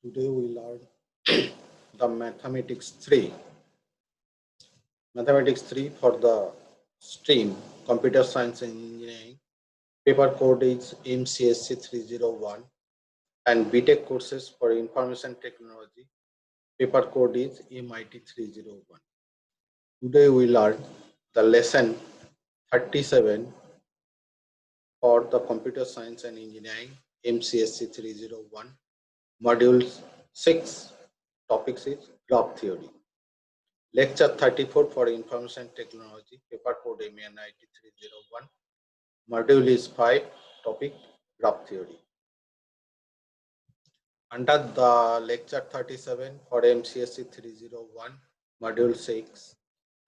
Today we learn the Mathematics 3. Mathematics 3 for the stream Computer Science and Engineering. Paper code is MCSC 301 and BTech courses for Information Technology. Paper code is MIT 301. Today we learn the lesson 37 for the Computer Science and Engineering MCSC 301. Module 6 topics is graph theory. Lecture 34 for Information Technology, paper code MENIT 301. Module is 5, topic graph theory. Under the lecture 37 for MCSC 301, module 6,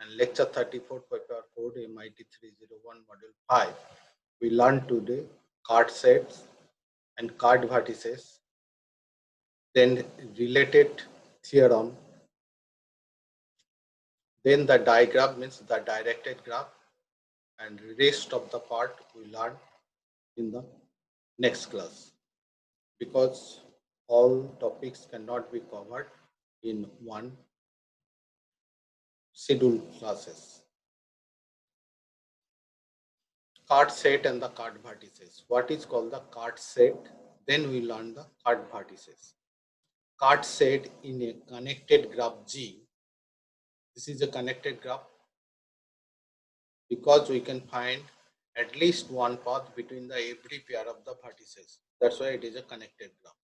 and lecture 34 paper code MIT 301, module 5, we learned today card sets and card vertices, then related theorem, then the diagram means the directed graph, and rest of the part we learn in the next class, because all topics cannot be covered in one scheduled classes. Card set and the card vertices. What is called the card set? Then we learn the card vertices. Card set in a connected graph G. This is a connected graph because we can find at least one path between the every pair of the vertices. That's why it is a connected graph,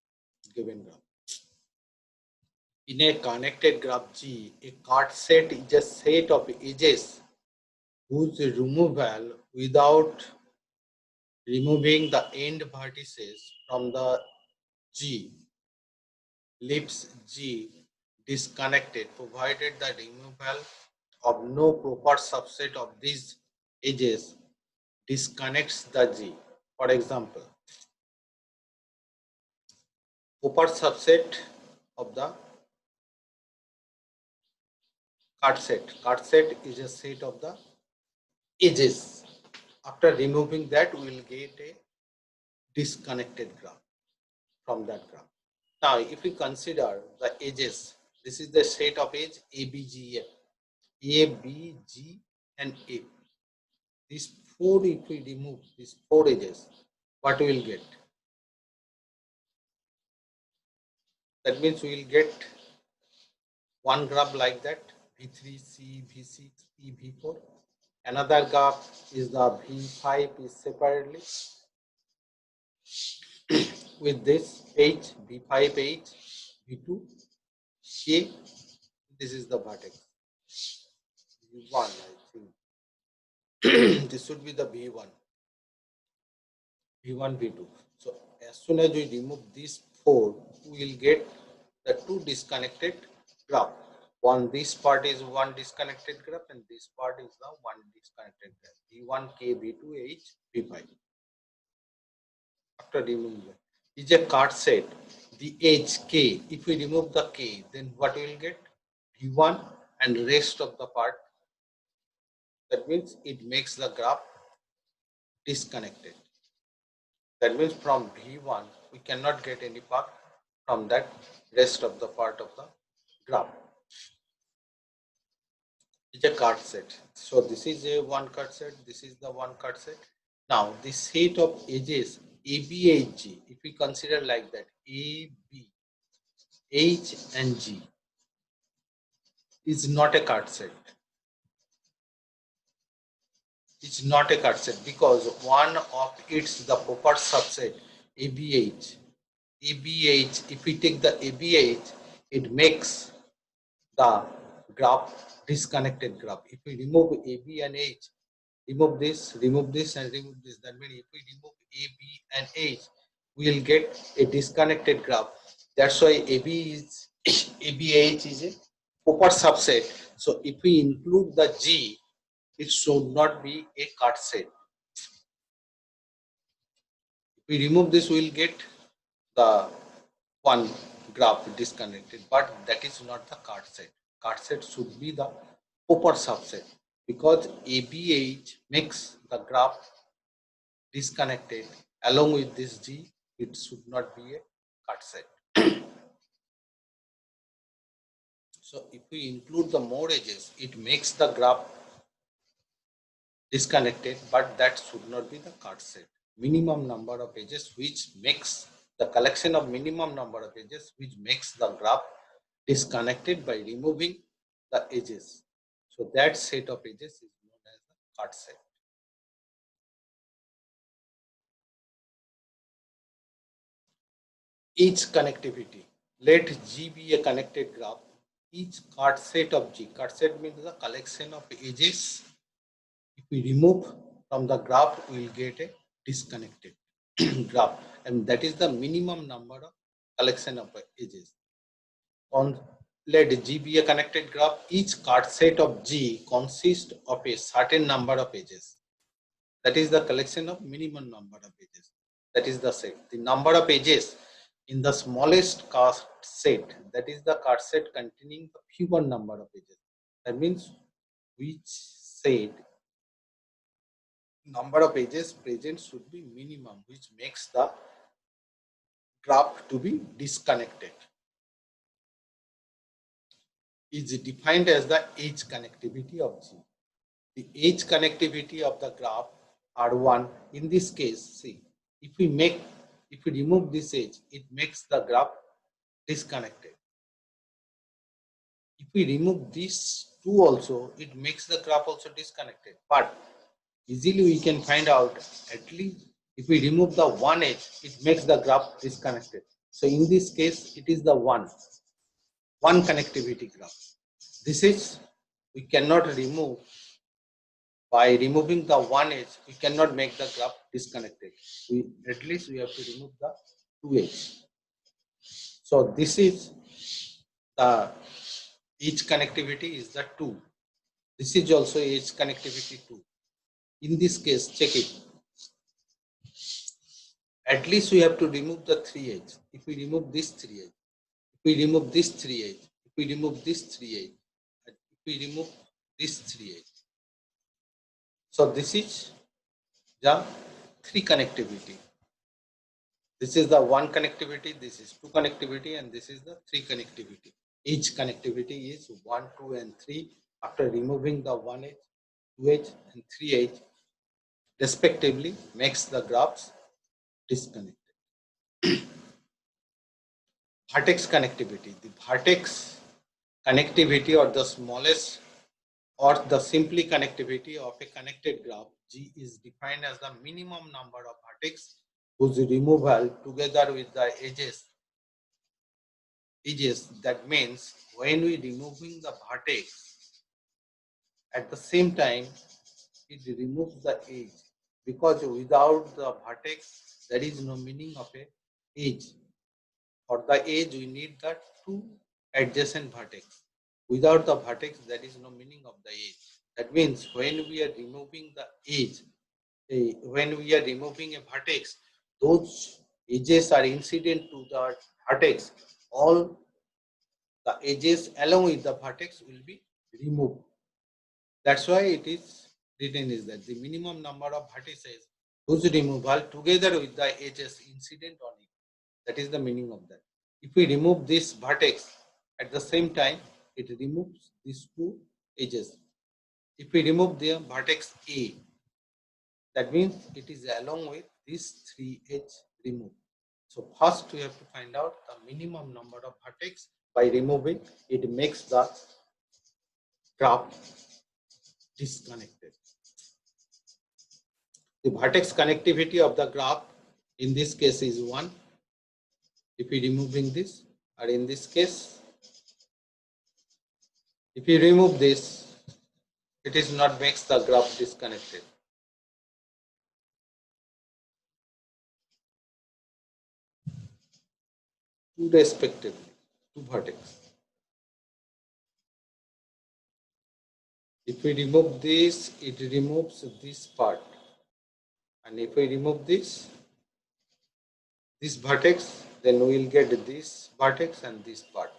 given graph. In a connected graph G, a card set is a set of edges whose removal without removing the end vertices from the G leaves G disconnected, provided the removal of no proper subset of these edges disconnects the G. For example, proper subset of the card set. Card set is a set of the edges. After removing that, we will get a disconnected graph from that graph. Now, if we consider the edges, this is the set of edge ABGF, A, B, G, and F. These four, if we remove these four edges, what we will get? That means we will get one graph like that, V3C, V6, E, V4. Another graph is the V5 is separately with this H, V5 H, V2, K. This is the vertex. V1, I think. This should be the V1. V1, V2. So as soon as we remove these four, we will get the two disconnected graph. This part is one disconnected graph and this part is the one disconnected graph. V1, K, V2, H, V5. After removing that, is a card set. The H, K, if we remove the K, then what we will get? V1 and rest of the part. That means it makes the graph disconnected. That means from V1, we cannot get any path from that rest of the part of the graph. It's a card set. So this is a one card set, this is the one card set. Now this set of edges ABHG, if we consider like that, A, B, H and G is not a card set. It's not a card set because one of its the proper subset ABH. ABH, if we take the ABH, it makes the graph disconnected graph. If we remove AB and H, remove this and remove this, that means if we remove AB and H, we will get a disconnected graph. That's why AB is ABH is a proper subset. So if we include the G, it should not be a card set. If we remove this, we will get the one graph disconnected, but that is not the card set. Card set should be the proper subset because ABH makes the graph disconnected along with this G. It should not be a card set. So if we include the more edges, it makes the graph disconnected, but that should not be the card set. Minimum number of edges which makes the collection of minimum number of edges which makes the graph disconnected by removing the edges. So that set of edges is known as the card set. Each connectivity. Let G be a connected graph. Each card set of G. Card set means the collection of edges. If we remove from the graph, we will get a disconnected graph, and that is the minimum number of collection of edges. On let G be a connected graph. Each card set of G consists of a certain number of edges. That is the collection of minimum number of edges. That is the set. The number of edges in the smallest card set, that is the card set containing the fewer number of edges. That means which set number of edges present should be minimum, which makes the graph to be disconnected. Is defined as the edge connectivity of G. The edge connectivity of the graph R1, in this case, see, if we remove this edge, it makes the graph disconnected. If we remove these two also, it makes the graph also disconnected. But easily we can find out, at least if we remove the one edge, it makes the graph disconnected. So in this case, it is the one connectivity graph. This is, we cannot remove. By removing the one edge, we cannot make the graph disconnected. At least we have to remove the two edge. So this is the edge connectivity is the 2. This is also edge connectivity 2. In this case, check it. At least we have to remove the 3 edge. If we remove this 3 edge, if we remove this 3 edge, if we remove this 3 edge, if we remove this 3 edge. So this is the 3 connectivity. This is the 1 connectivity, this is 2 connectivity, and this is the 3 connectivity. Each connectivity is 1, 2, and 3. After removing the 1 edge, 2 edge, and 3 edge, respectively, makes the graphs disconnected. Vertex connectivity. The vertex connectivity, or the smallest or the simply connectivity of a connected graph G, is defined as the minimum number of vertex whose removal together with the edges. That means when we removing the vertex, at the same time it removes the edge, because without the vertex there is no meaning of a edge. For the edge we need the 2 adjacent vertex. Without the vertex there is no meaning of the edge. That means when we are removing the edge, when we are removing a vertex, those edges are incident to the vertex. All the edges along with the vertex will be removed. That's why it is written is that the minimum number of vertices whose removal together with the edges incident on it. That is the meaning of that. If we remove this vertex, at the same time it removes these 2 edges. If we remove the vertex A, that means it is along with this 3 edge removed. So first we have to find out the minimum number of vertex. By removing it makes the graph disconnected. The vertex connectivity of the graph in this case is 1. If we removing this, or in this case, if you remove this, it is not makes the graph disconnected. Two respectively, 2 vertex. If we remove this, it removes this part. And if we remove this vertex, then we will get this vertex and this part.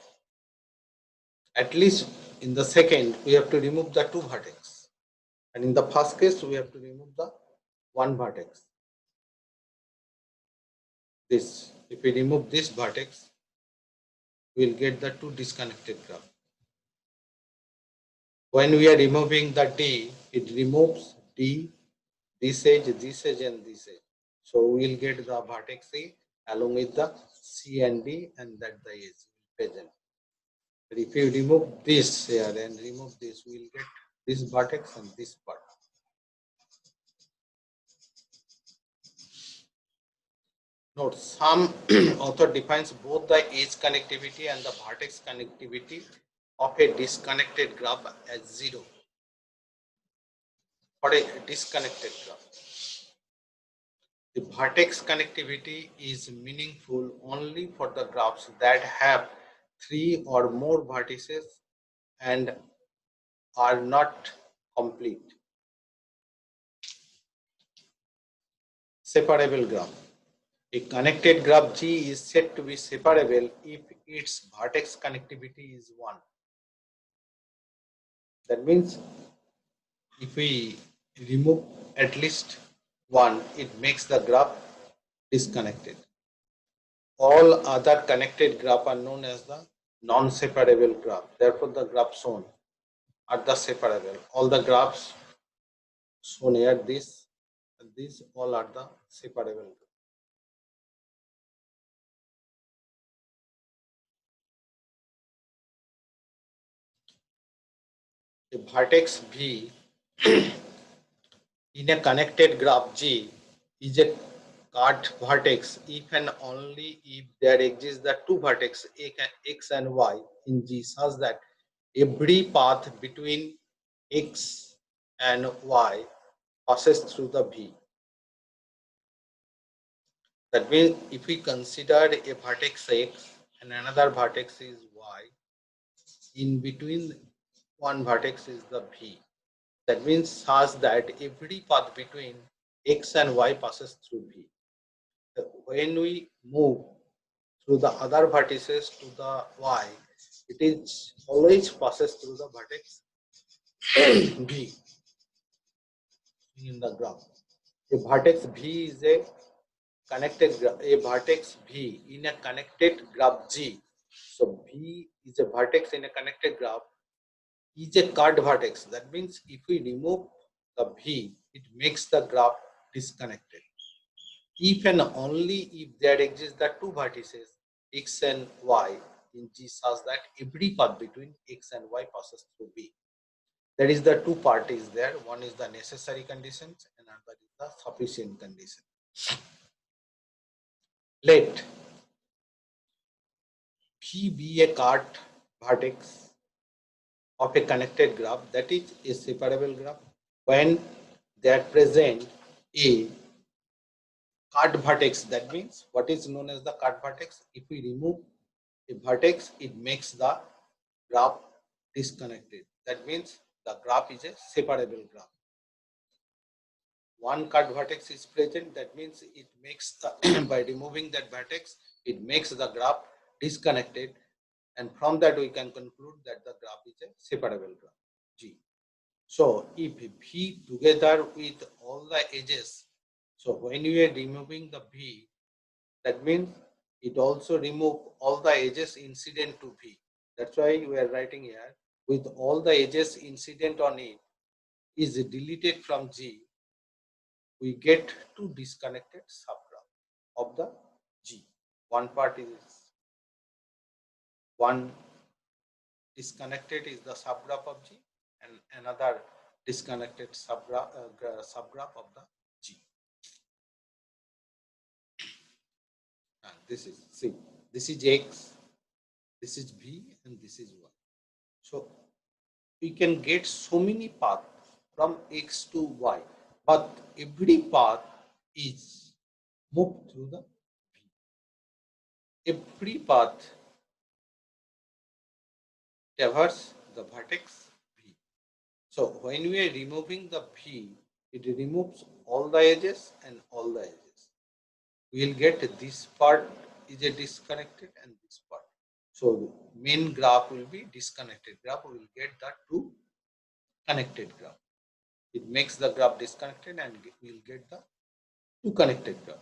At least in the second, we have to remove the 2 vertex. And in the first case, we have to remove the 1 vertex. This, if we remove this vertex, we will get the 2 disconnected graph. When we are removing the D, it removes D, this edge, and this edge. So we will get the vertex A along with the C and D, and that the edge present. But if you remove this here and remove this, we will get this vertex and this part. Note, some author defines both the edge connectivity and the vertex connectivity of a disconnected graph as 0 for a disconnected graph. The vertex connectivity is meaningful only for the graphs that have 3 or more vertices and are not complete. Separable graph. A connected graph G is said to be separable if its vertex connectivity is 1. That means if we remove at least 1, it makes the graph disconnected. All other connected graphs are known as the non-separable graph. Therefore, the graphs shown are the separable. All the graphs shown here, this and these all are the separable. The vertex V in a connected graph G is a cut vertex if and only if there exists the two vertices x and y in G such that every path between x and y passes through the V. That means if we consider a vertex x and another vertex is y, in between one vertex is the V. That means such that every path between x and y passes through V. When we move through the other vertices to the y, it is always passes through the vertex V in the graph. A vertex V is a vertex V in a connected graph G. So V is a vertex in a connected graph is a cut vertex. That means if we remove the V, it makes the graph disconnected. If and only if there exists the two vertices x and y in G such that every path between x and y passes through V. There is the two parties there. One is the necessary conditions and another is the sufficient condition. Let V be a cut vertex of a connected graph, that is a separable graph, when they are present a cut vertex. That means what is known as the cut vertex? If we remove a vertex, it makes the graph disconnected. That means the graph is a separable graph. One cut vertex is present, that means it makes the by removing that vertex, it makes the graph disconnected, and from that we can conclude that the graph is a separable graph G. So if V together with all the edges, so when we are removing the V, that means it also remove all the edges incident to V. That's why we are writing here with all the edges incident on it is deleted from G, we get two disconnected subgraph of the G. One part is one disconnected is the subgraph of G, and another disconnected subgraph of the G. And this is, see, this is X, this is V, and this is Y. So we can get so many paths from X to Y, but every path is moved through the V. Every path traverse the vertex V. So when we are removing the V, it removes all the edges and all the edges. We will get this part is a disconnected and this part. So main graph will be disconnected graph. We will get the two connected graph. It makes the graph disconnected and we will get the two connected graph.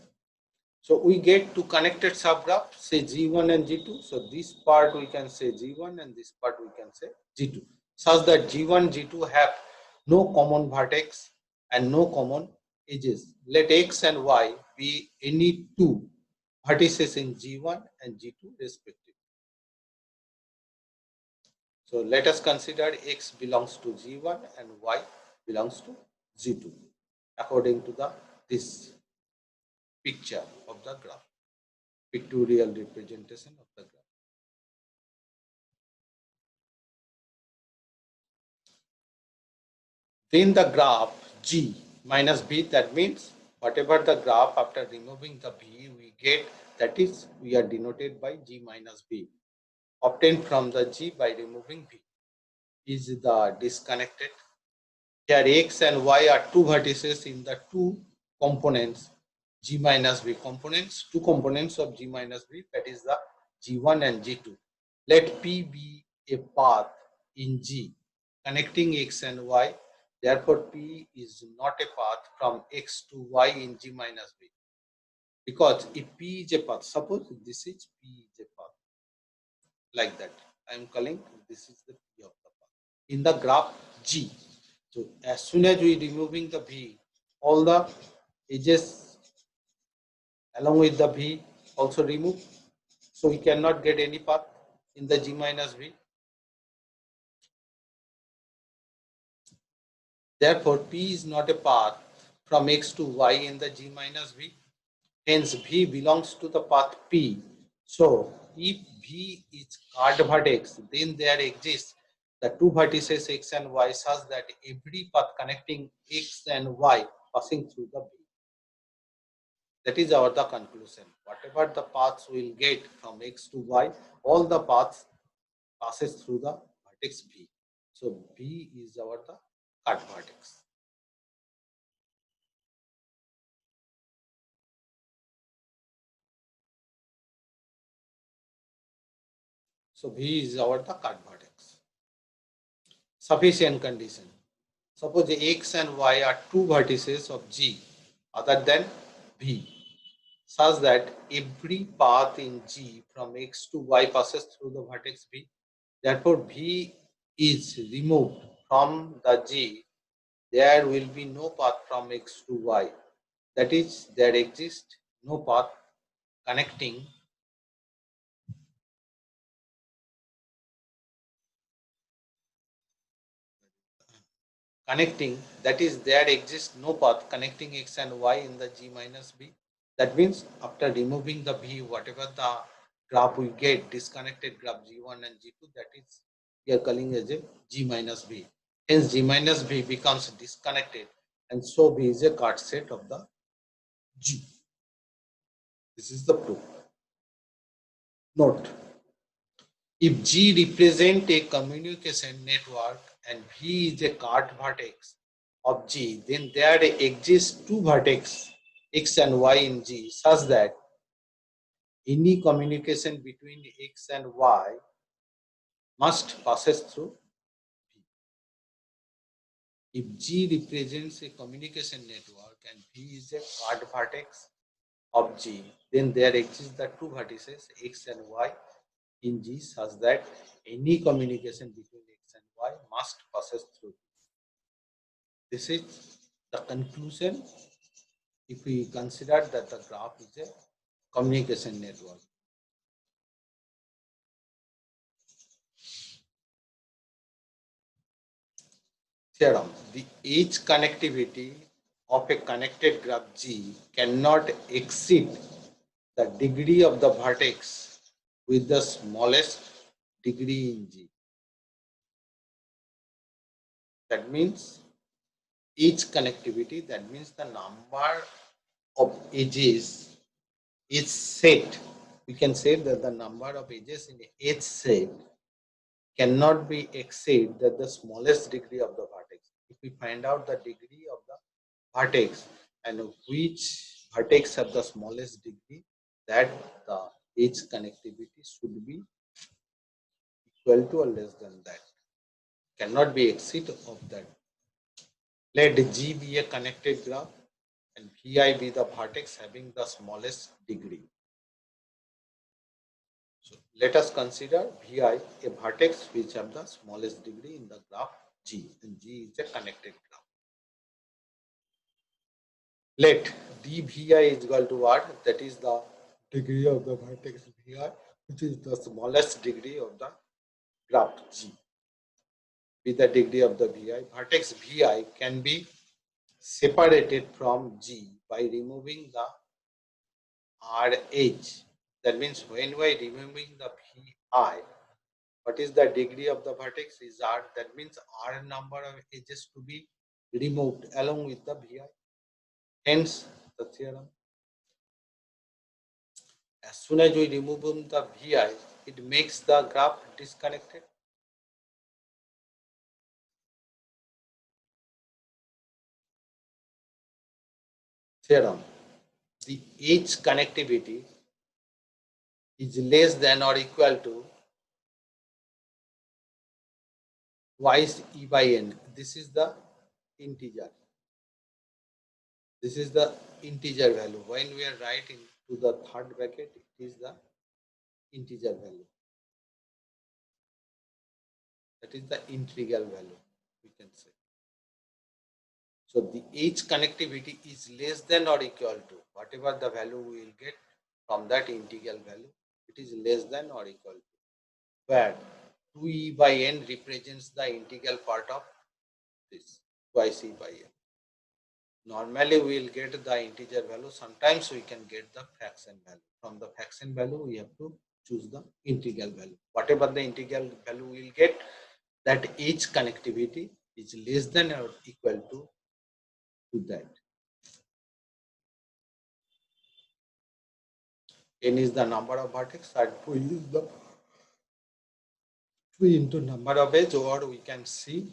So we get two connected subgraph, say G1 and G2. So this part we can say G1 and this part we can say G2. such that G1, G2 have no common vertex and no common edges. Let X and Y be any two vertices in G1 and G2 respectively. So let us consider X belongs to G1 and Y belongs to G2 according to this picture of the graph, pictorial representation of the graph. Then the graph G minus B, that means whatever the graph after removing the B we get, that is we are denoted by G minus B, obtained from the G by removing B, is the disconnected. Here X and Y are two vertices in the two components G minus B components, two components of G minus B, that is the G1 and G2. Let P be a path in G connecting X and Y. Therefore, P is not a path from X to Y in G minus B. Because if P is a path, suppose this is P is a path, like that. I am calling this is the P of the path in the graph G. So as soon as we removing the V, all the edges along with the V also remove. So we cannot get any path in the G minus V. Therefore, P is not a path from X to Y in the G minus V. Hence, V belongs to the path P. So, if V is card vertex, then there exists the two vertices X and Y such that every path connecting X and Y passing through the V. That is the conclusion. Whatever the paths we'll get from X to Y, all the paths passes through the vertex V. So, V is the cut vertex. So V is the cut vertex. Sufficient condition. Suppose X and Y are two vertices of G other than V, such that every path in G from X to Y passes through the vertex V. Therefore, V is removed from the G. There will be no path from X to Y. That is, there exists no path connecting that is, there exists no path connecting X and Y in the G minus B. That means after removing the V, whatever the graph we get, disconnected graph G1 and G2, that is we are calling as a G minus B. Hence G minus B becomes disconnected, and so B is a cut set of the G. This is the proof. Note, if G represent a communication network and V is a cut vertex of G, then there exists two vertex X and Y in G such that any communication between X and Y must passes through V. If G represents a communication network and V is a cut vertex of G, then there exist the two vertices X and Y in G such that any communication between X and Y must passes through. This is the conclusion if we consider that the graph is a communication network. Theorem: the edge connectivity of a connected graph G cannot exceed the degree of the vertex with the smallest degree in G. That means edge connectivity, that means the number of edges is set. We can say that the number of edges in the edge set cannot be exceed the smallest degree of the vertex. If we find out the degree of the vertex and which vertex have the smallest degree, that the edge connectivity should be equal to or less than that. Cannot be exceed of that. Let G be a connected graph and Vi be the vertex having the smallest degree. So Let us consider Vi a vertex which have the smallest degree in the graph G, and G is a connected graph. Let dVi is equal to what? That is the degree of the vertex Vi, which is the smallest degree of the graph G. With the degree of the Vi, vertex Vi can be separated from G by removing the R edge. That means when we are removing the Vi, what is the degree of the vertex is R. That means R number of edges to be removed along with the Vi. Hence the theorem. As soon as we remove the Vi, it makes the graph disconnected. Theorem. The H connectivity is less than or equal to twice E by N. This is the integer. This is the integer value. When we are writing to the third bracket, it is the integer value. That is the integral value, we can say. So the H connectivity is less than or equal to whatever the value we will get from that integral value. It is less than or equal to, where 2E by N represents the integral part of this, twice E by N. Normally we will get the integer value. Sometimes we can get the fraction value. From the fraction value, we have to choose the integral value. Whatever the integral value we will get, that H connectivity is less than or equal to that. N is the number of vertex and 2 is the 2 into number of edge, or we can say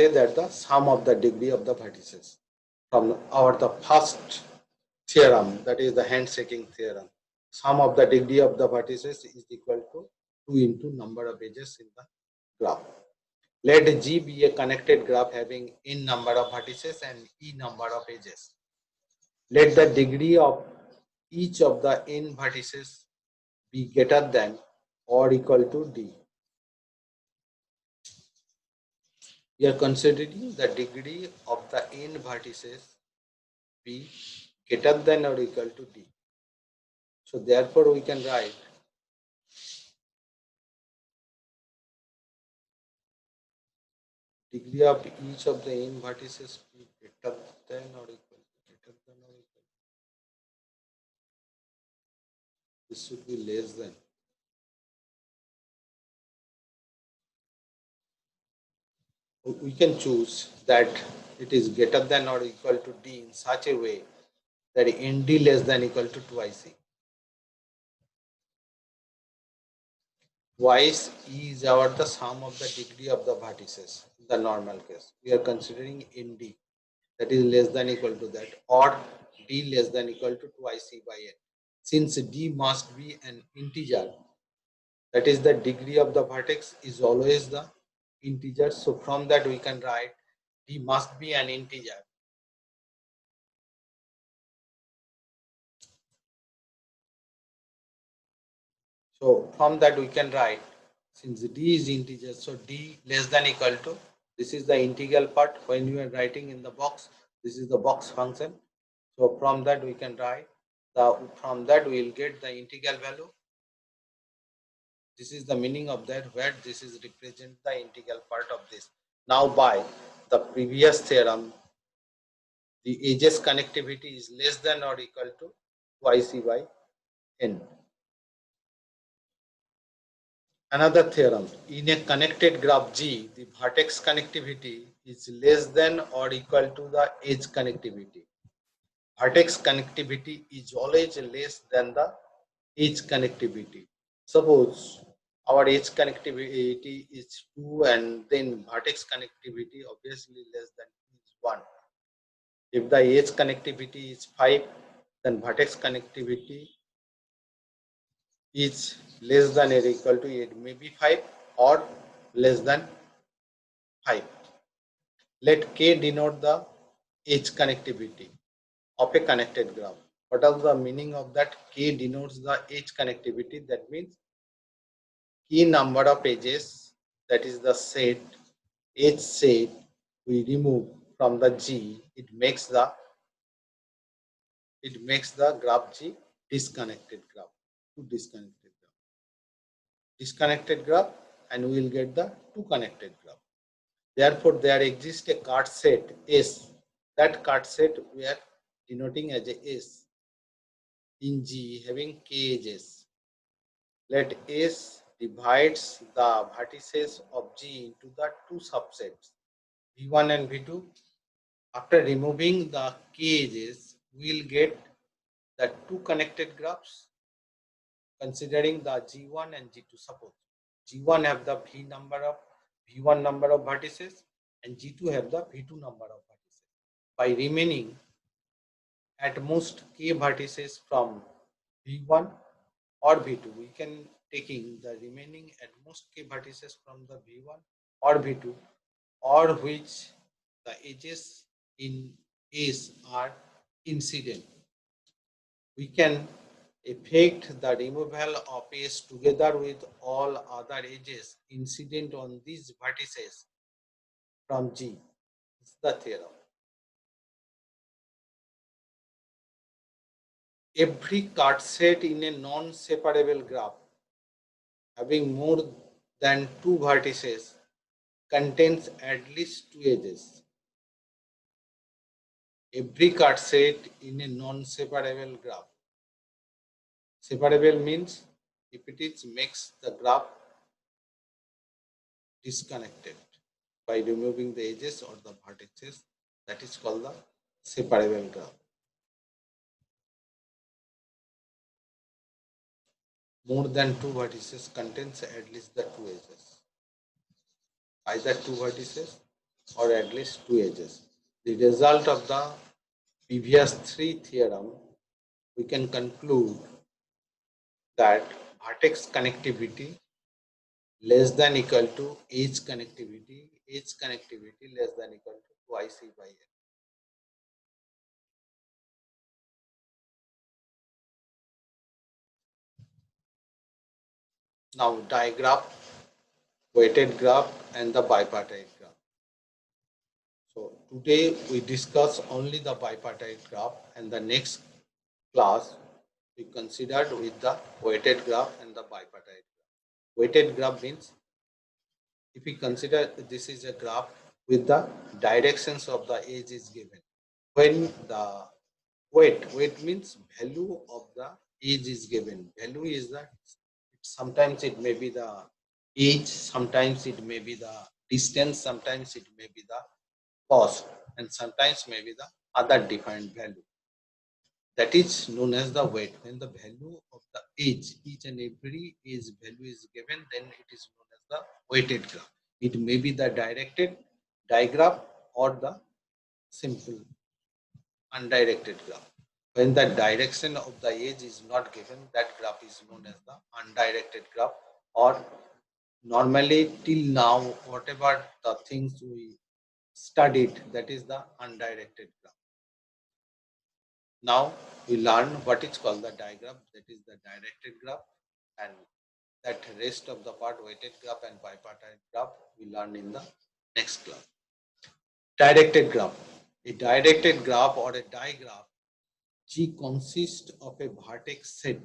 that the sum of the degree of the vertices. From the first theorem, that is the handshaking theorem, sum of the degree of the vertices is equal to 2 into number of edges in the graph. Let G be a connected graph having n number of vertices and e number of edges. Let the degree of each of the n vertices be greater than or equal to d. We are considering the degree of the n vertices be greater than or equal to d. So therefore we can write degree of each of the n vertices be greater than or equal to, this should be less than. We can choose that it is greater than or equal to d in such a way that nd less than equal to twice e. Twice e is the sum of the degree of the vertices in the normal case. We are considering nd, that is less than equal to that, or d less than equal to twice e by n. Since d must be an integer, that is the degree of the vertex is always the integer. So from that we can write d must be an integer. So from that we can write, since d is integer, so d less than equal to, this is the integral part. When you are writing in the box, this is the box function. So from that we can write, from that we will get the integral value. This is the meaning of that, where this is represent the integral part of this. Now by the previous theorem, the edges connectivity is less than or equal to twice e by n. Another theorem, in a connected graph G, the vertex connectivity is less than or equal to the edge connectivity. Vertex connectivity is always less than the edge connectivity. Suppose our edge connectivity is 2 and then vertex connectivity obviously less than is 1. If the edge connectivity is 5, then vertex connectivity is less than or equal to, it may be 5 or less than 5. Let K denote the edge connectivity of a connected graph. What is the meaning of that? K denotes the edge connectivity. That means key number of edges, that is the set, edge set we remove from the G, it makes the graph G disconnected graph. Disconnected graph, and we will get the two connected graph. Therefore, there exists a card set S. That card set we are denoting as a S in G having k edges. Let S divides the vertices of G into the two subsets V1 and V2. After removing the k edges, we will get the two connected graphs considering the G1 and G2. Suppose G1 have the V1 number of vertices and G2 have the V2 number of vertices. By remaining at most k vertices from V1 or V2, we can taking the remaining at most k vertices from the V1 or V2, or which the edges in S are incident. We can effect the removal of S together with all other edges incident on these vertices from G. This is the theorem. Every card set in a non-separable graph having more than two vertices contains at least two edges. Every card set in a non-separable graph. Separable means if it is makes the graph disconnected by removing the edges or the vertices, that is called the separable graph. More than two vertices contains at least the two edges. Either two vertices or at least two edges. The result of the previous three theorem, we can conclude that vertex connectivity less than equal to edge connectivity less than equal to twice E by N. Now digraph, weighted graph and the bipartite graph. So today we discuss only the bipartite graph, and the next class we considered with the weighted graph and the bipartite graph. Weighted graph means if we consider this is a graph with the directions of the edge is given. When the weight means value of the edge is given. Value is that sometimes it may be the age, sometimes it may be the distance, sometimes it may be the cost, and sometimes may be the other defined value. That is known as the weight. When the value of the age, each and every age value is given, then it is known as the weighted graph. It may be the directed digraph or the simple undirected graph. When the direction of the edge is not given, that graph is known as the undirected graph, or normally till now, whatever the things we studied, that is the undirected graph. Now we learn what is called the digraph, that is the directed graph, and that rest of the part, weighted graph and bipartite graph, we learn in the next class. Directed graph. A directed graph or a digraph G consists of a vertex set.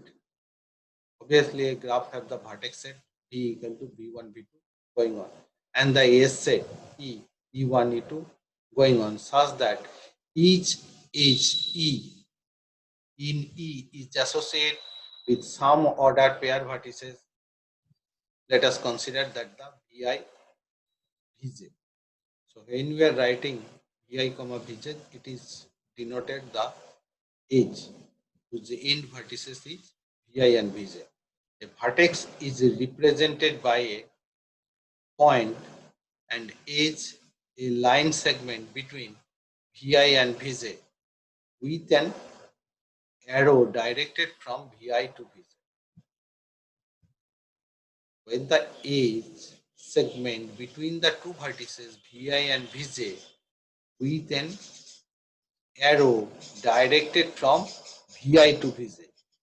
Obviously, a graph have the vertex set B equal to B1, B2 going on, and the S set E, E1, E2 going on, such that each edge E in E is associated with some ordered pair vertices. Let us consider that the Vi, Vj. So when we are writing Vi, Vj, it is denoted the edge whose end vertices is Vi and Vj. A vertex is represented by a point and edge, a line segment between Vi and Vj with an arrow directed from Vi to Vj. When the edge segment between the two vertices Vi and Vj with an arrow directed from Vi to Vj.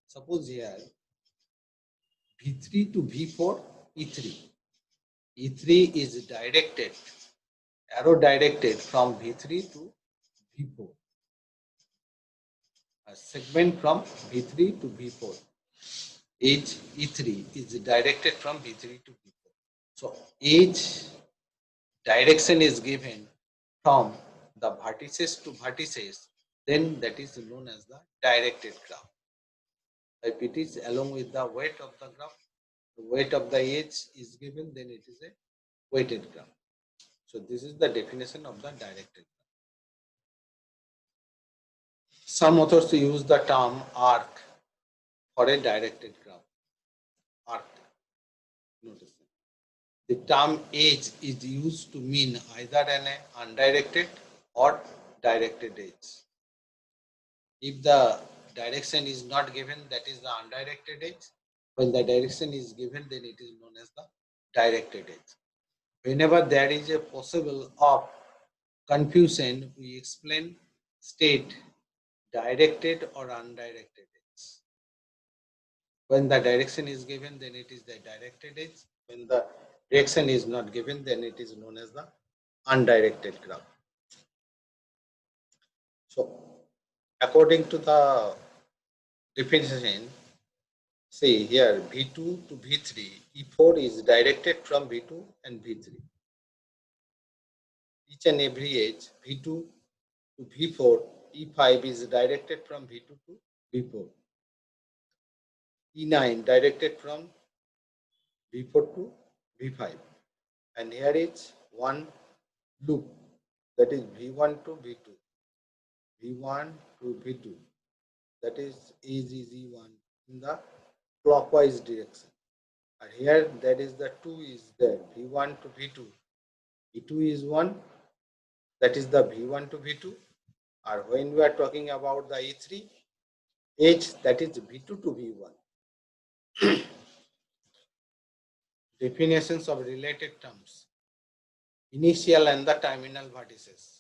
Suppose here V3 to V4 E3. E3 is directed, arrow directed from V3 to V4. A segment from V3 to V4. Edge E3 is directed from V3 to V4. So edge direction is given from the vertices to vertices, then that is known as the directed graph. If it is along with the weight of the graph, the weight of the edge is given, then it is a weighted graph. So this is the definition of the directed graph. Some authors use the term arc for a directed graph. Arc. Notice the term edge is used to mean either an undirected or directed edge. If the direction is not given, that is the undirected edge. When the direction is given, then it is known as the directed edge. Whenever there is a possible of confusion, we explain state directed or undirected edge. When the direction is given, then it is the directed edge. When the direction is not given, then it is known as the undirected graph. So, according to the definition, see here V2 to V3, E4 is directed from V2 and V3. Each and every edge V2 to V4, E5 is directed from V2 to V4. E9 directed from V4 to V5. And here is one loop, that is V1 to V2. V1 to V2, that is edge is E1 in the clockwise direction. And here that is the 2 is there, V1 to V2. E2 is 1, that is the V1 to V2. Or when we are talking about the E3 edge, that is V2 to V1. Definitions of related terms. Initial and the terminal vertices.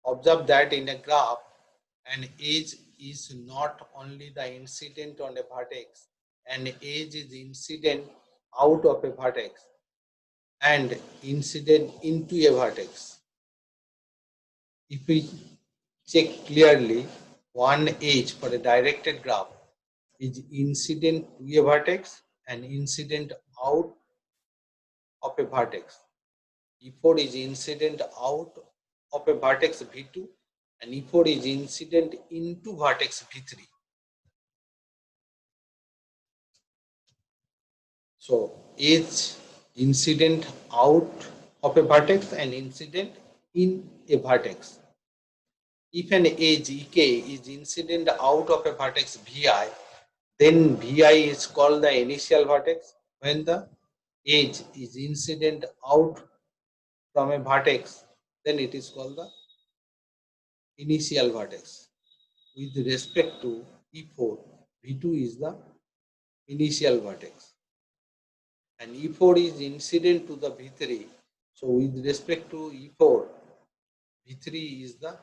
Observe that in a graph, an edge is not only the incident on a vertex, an edge is incident out of a vertex and incident into a vertex. If we check clearly, one edge for a directed graph is incident to a vertex and incident out of a vertex. E4 is incident out of a vertex V2 and E4 is incident into vertex V3. So edge incident out of a vertex and incident in a vertex. If an edge EK is incident out of a vertex VI, then VI is called the initial vertex. When the edge is incident out from a vertex, then it is called the initial vertex. With respect to E4, V2 is the initial vertex and E4 is incident to the V3. So with respect to E4, V3 is the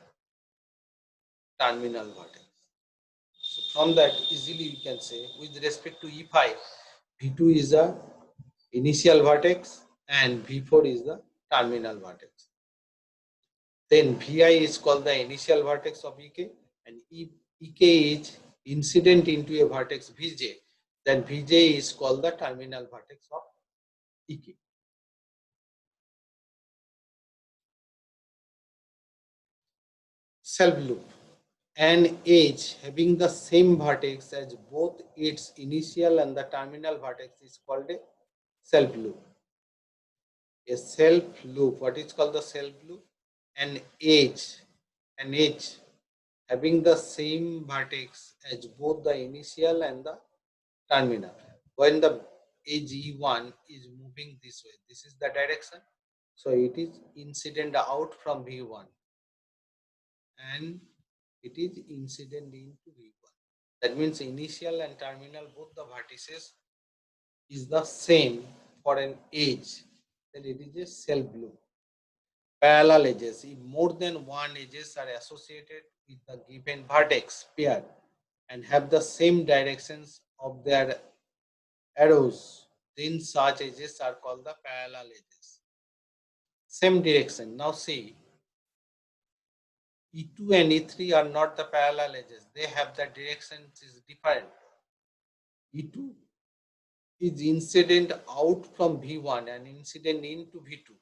terminal vertex. So from that easily we can say with respect to E5, V2 is the initial vertex and V4 is the terminal vertex. Then Vi is called the initial vertex of Ek and Ek is incident into a vertex Vj, then Vj is called the terminal vertex of Ek. Self loop. An edge having the same vertex as both its initial and the terminal vertex is called a self loop. A self loop, what is called the self loop? An edge having the same vertex as both the initial and the terminal. When the edge E1 is moving this way, this is the direction. So it is incident out from V1 and it is incident into V1. That means initial and terminal, both the vertices is the same for an edge. Then it is a self loop. Parallel edges. If more than one edges are associated with the given vertex pair and have the same directions of their arrows, then such edges are called the parallel edges. Same direction. Now see, E2 and E3 are not the parallel edges. They have the directions is different. E2 is incident out from V1 and incident into V2.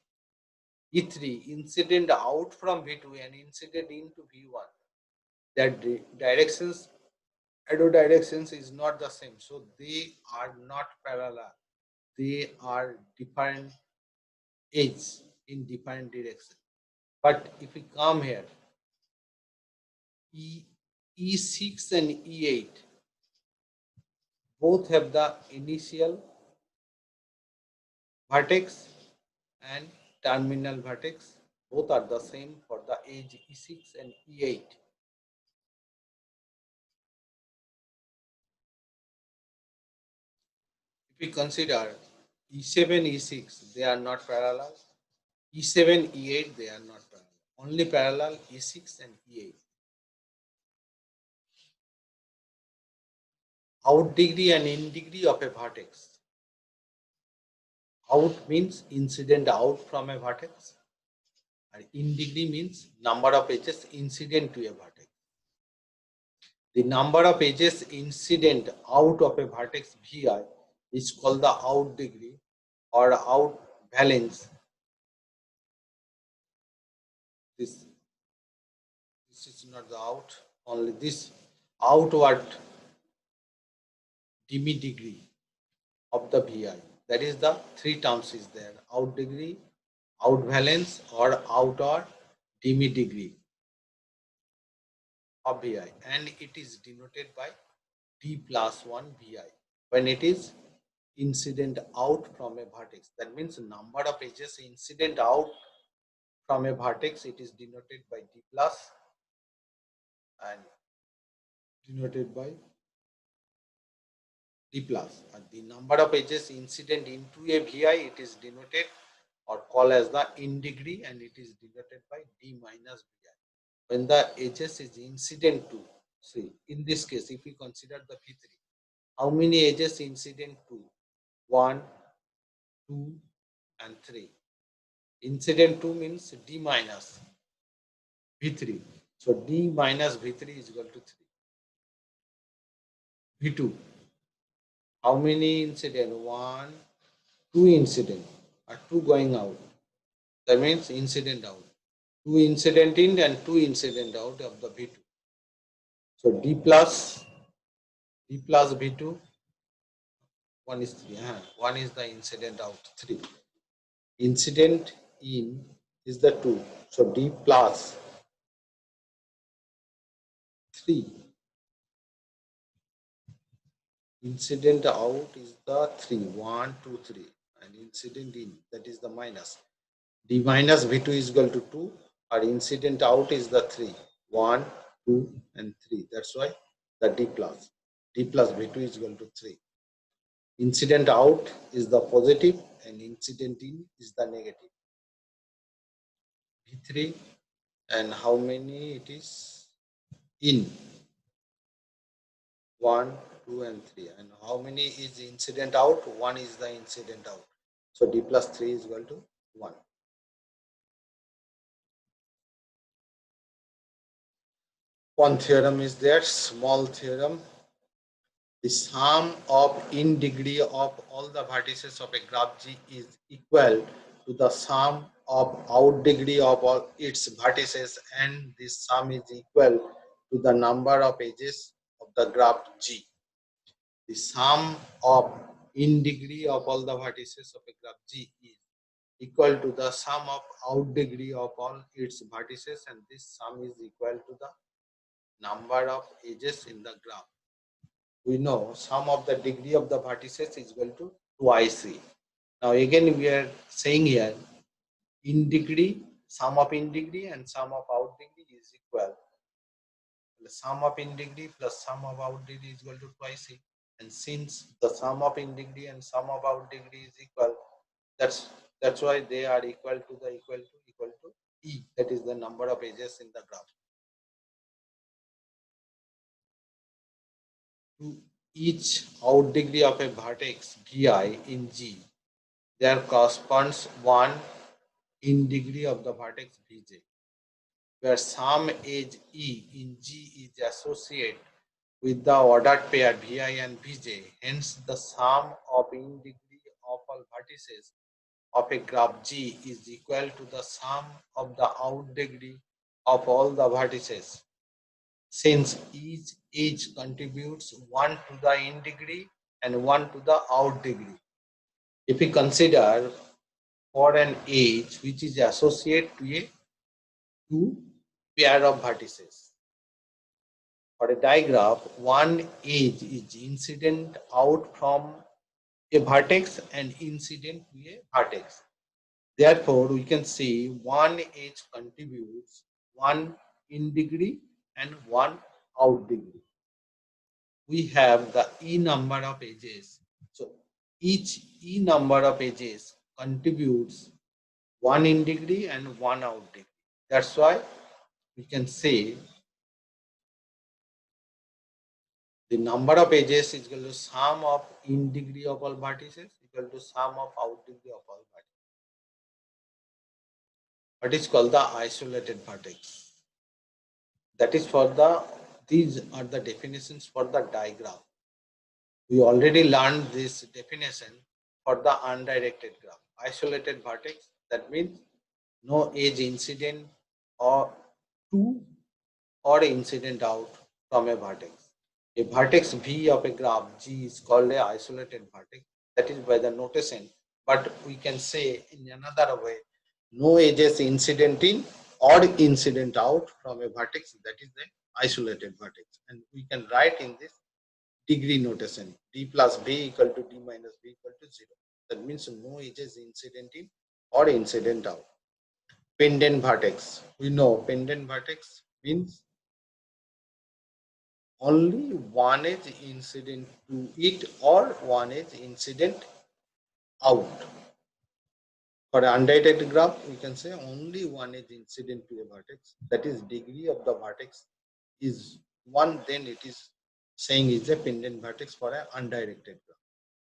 E3 incident out from V2 and incident into V1. Their directions, arrow directions is not the same. So they are not parallel. They are different edges in different direction. But if we come here, E6 and E8 both have the initial vertex and terminal vertex. Both are the same for the edge E6 and E8. If we consider E7, E6, they are not parallel. E7, E8, they are not parallel. Only parallel E6 and E8. Out degree and in degree of a vertex. Out means incident out from a vertex, and in degree means number of edges incident to a vertex. The number of edges incident out of a vertex Vi is called the out degree or out valence. This is not the out, only this outward demi degree of the Vi. That is the three terms is there: out degree, out valence, or outward demi degree of Vi, and it is denoted by D plus 1 Vi when it is incident out from a vertex. That means number of edges incident out from a vertex, it is denoted by D plus and denoted by D plus. And the number of edges incident into a Vi, it is denoted or called as the in degree, and it is denoted by D minus Vi. When the edges is incident to, see, in this case, if we consider the V3, how many edges incident to? 1, 2, and 3. Incident 2 means D minus V3. So D minus V3 is equal to 3. V2. How many incident? 1, 2 incident. Or 2 going out. That means incident out. 2 incident in and 2 incident out of the V2. So D plus V2. 1 is 3. 1 is the incident out. 3. Incident in is the 2. So D plus 3. Incident out is the 3. 1, 2, 3. And incident in, that is the minus. D minus V2 is equal to 2. Or incident out is the 3. 1, 2, and 3. That's why the D plus V2 is equal to 3. Incident out is the positive and incident in is the negative. V3, and how many it is in? 1, 2, and 3. And how many is incident out? 1 is the incident out. So D plus 3 is equal to 1. One theorem is there, small theorem. The sum of in degree of all the vertices of a graph G is equal to the sum of out degree of all its vertices, and this sum is equal to the number of edges of the graph G. The sum of in degree of all the vertices of a graph G is equal to the sum of out degree of all its vertices, and this sum is equal to the number of edges in the graph. We know sum of the degree of the vertices is equal to 2ic. Now again we are saying here in degree, sum of in degree and sum of out degree is equal. The sum of in degree plus sum of out degree is equal to 2ic. And since the sum of in degree and sum of out degree is equal, that's why they are equal to E. That is the number of edges in the graph. To each out degree of a vertex vi in G, there corresponds one in degree of the vertex Vj, where some edge E in G is associated with the ordered pair Vi and Vj. Hence, the sum of in degree of all vertices of a graph G is equal to the sum of the out degree of all the vertices, since each edge contributes one to the in degree and one to the out degree. If we consider for an edge which is associated to a two pair of vertices, for a digraph, one edge is incident out from a vertex and incident to a vertex. Therefore, we can say one edge contributes one in degree and one out degree. We have the E number of edges. So each E number of edges contributes one in degree and one out degree. That's why we can say the number of edges is equal to sum of in degree of all vertices equal to sum of out degree of all vertices. What is called the isolated vertex. That is for the, these are the definitions for the digraph. We already learned this definition for the undirected graph. Isolated vertex, that means no edge incident or to or incident out from a vertex. A vertex V of a graph G is called a isolated vertex. That is by the notation. But we can say in another way, no edges incident in or incident out from a vertex. That is the isolated vertex. And we can write in this degree notation. D plus B equal to D minus B equal to 0. That means no edges incident in or incident out. Pendant vertex. We know pendant vertex means only one edge incident to it or one edge incident out. For an undirected graph, we can say only one edge incident to a vertex. That is degree of the vertex is 1, then it is saying is a pendant vertex for an undirected graph.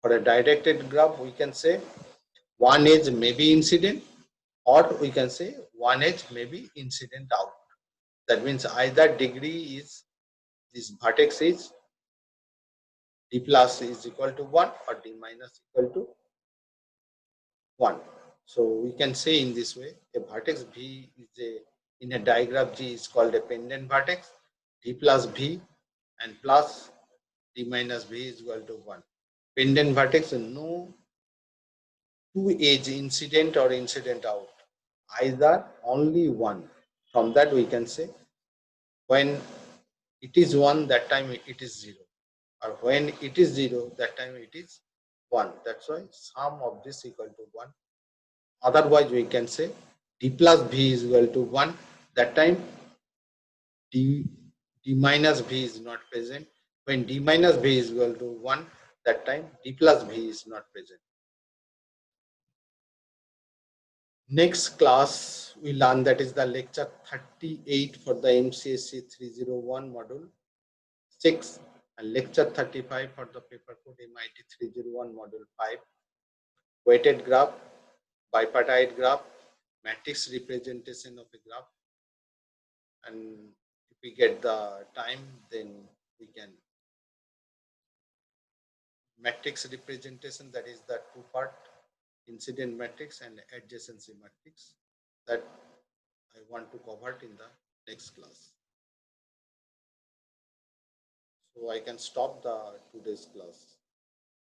For a directed graph, we can say one edge may be incident or we can say one edge may be incident out. That means either degree is, this vertex is d plus is equal to 1 or d minus equal to 1. So we can say in this way, a vertex V is a, in a digraph G is called a pendant vertex, d plus V and plus d minus V is equal to 1. Pendant vertex, no two edge incident or incident out, either only one. From that we can say when it is 1, that time it is 0, or when it is 0, that time it is 1. That's why sum of this equal to 1. Otherwise we can say d plus V is equal to 1, that time d minus V is not present. When d minus V is equal to 1, that time d plus V is not present. Next class we learn, that is the lecture 38 for the MCSE 301 module 6 and lecture 35 for the paper code MIT 301 module 5. Weighted graph, bipartite graph, matrix representation of a graph, and if we get the time then we can matrix representation, that is the two part incident matrix and adjacency matrix, that I want to cover it in the next class. So I can stop the today's class.